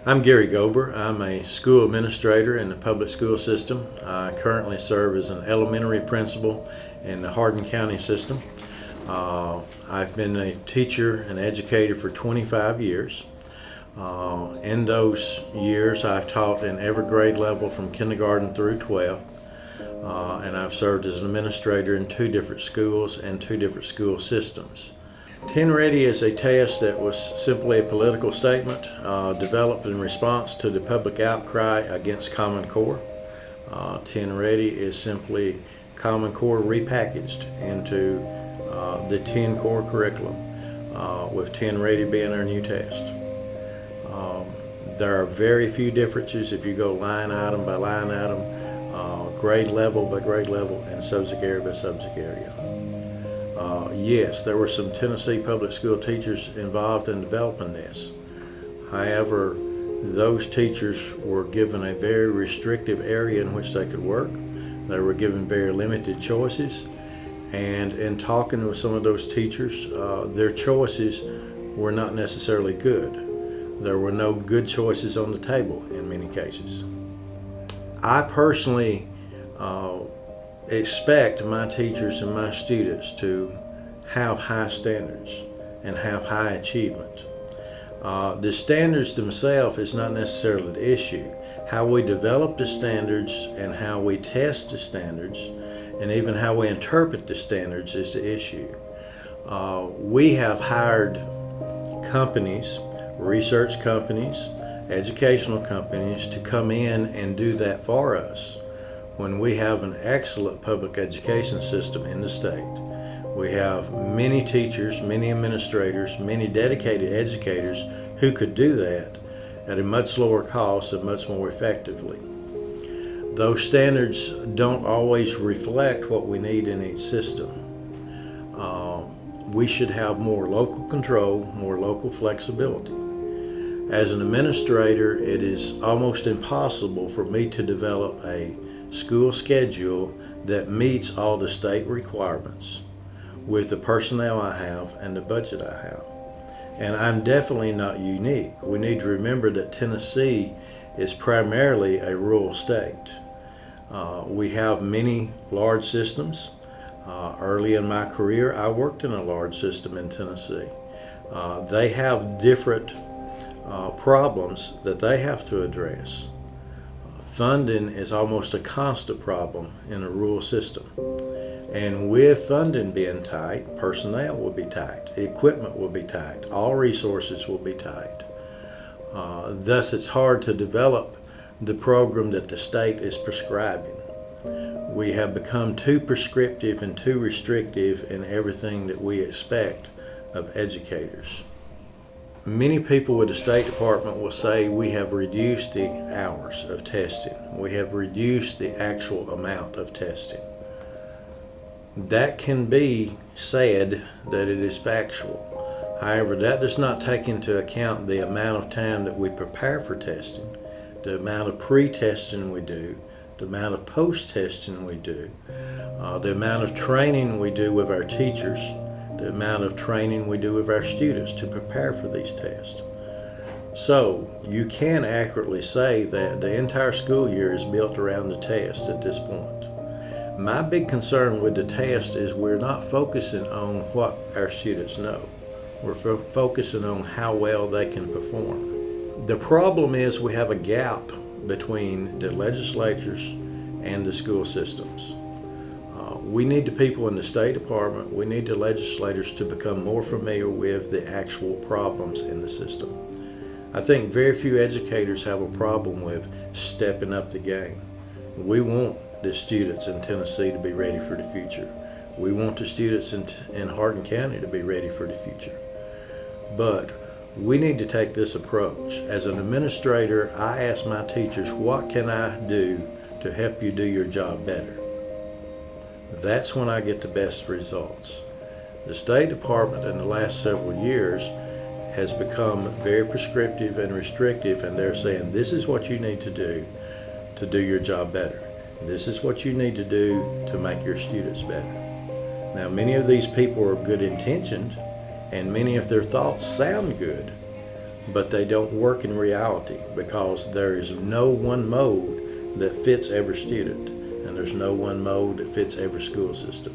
I'm Gary Gober. I'm a school administrator in the public school system. I currently serve as an elementary principal in the Hardin County system. I've been a teacher and educator for 25 years. In those years, I've taught in every grade level from kindergarten through 12. And I've served as an administrator in 2 different schools and 2 different school systems. 10 Ready is a test that was simply a political statement developed in response to the public outcry against Common Core. 10 Ready is simply Common Core repackaged into the 10 core curriculum, with 10 Ready being our new test. There are very few differences if you go line item by line item, grade level by grade level, and subject area by subject area. Yes, there were some Tennessee public school teachers involved in developing this. However, those teachers were given a very restrictive area in which they could work. They were given very limited choices. And in talking with some of those teachers, their choices were not necessarily good. There were no good choices on the table in many cases. I personally expect my teachers and my students to have high standards and have high achievement. The standards themselves is not necessarily the issue. How we develop the standards and how we test the standards and even how we interpret the standards is the issue. We have hired companies, research companies, educational companies to come in and do that for us when we have an excellent public education system in the state. We have many teachers, many administrators, many dedicated educators who could do that at a much lower cost and much more effectively. Those standards don't always reflect what we need in each system. We should have more local control, more local flexibility. As an administrator, it is almost impossible for me to develop a school schedule that meets all the state requirements with the personnel I have and the budget I have. And I'm definitely not unique. We need to remember that Tennessee is primarily a rural state. We have many large systems. Early in my career, I worked in a large system in Tennessee. They have different problems that they have to address. Funding is almost a constant problem in a rural system. And with funding being tight, personnel will be tight, equipment will be tight, all resources will be tight. Thus, it's hard to develop the program that the state is prescribing. We have become too prescriptive and too restrictive in everything that we expect of educators. Many people with the State Department will say we have reduced the hours of testing. We have reduced the actual amount of testing. That can be said that it is factual. However, that does not take into account the amount of time that we prepare for testing, the amount of pre-testing we do, the amount of post-testing we do, the amount of training we do with our teachers, the amount of training we do with our students to prepare for these tests. So you can accurately say that the entire school year is built around the test at this point. My big concern with the test is we're not focusing on what our students know. We're focusing on how well they can perform. The problem is we have a gap between the legislators and the school systems. We need the people in the State Department, we need the legislators to become more familiar with the actual problems in the system. I think very few educators have a problem with stepping up the game. We want the students in Tennessee to be ready for the future. We want the students in Hardin County to be ready for the future. But we need to take this approach. As an administrator, I ask my teachers, what can I do to help you do your job better? That's when I get the best results. The State Department in the last several years has become very prescriptive and restrictive, and they're saying this is what you need to do your job better. This is what you need to do to make your students better. Now, many of these people are good intentioned, and many of their thoughts sound good, but they don't work in reality because there is no one mode that fits every student, and there's no one mode that fits every school system.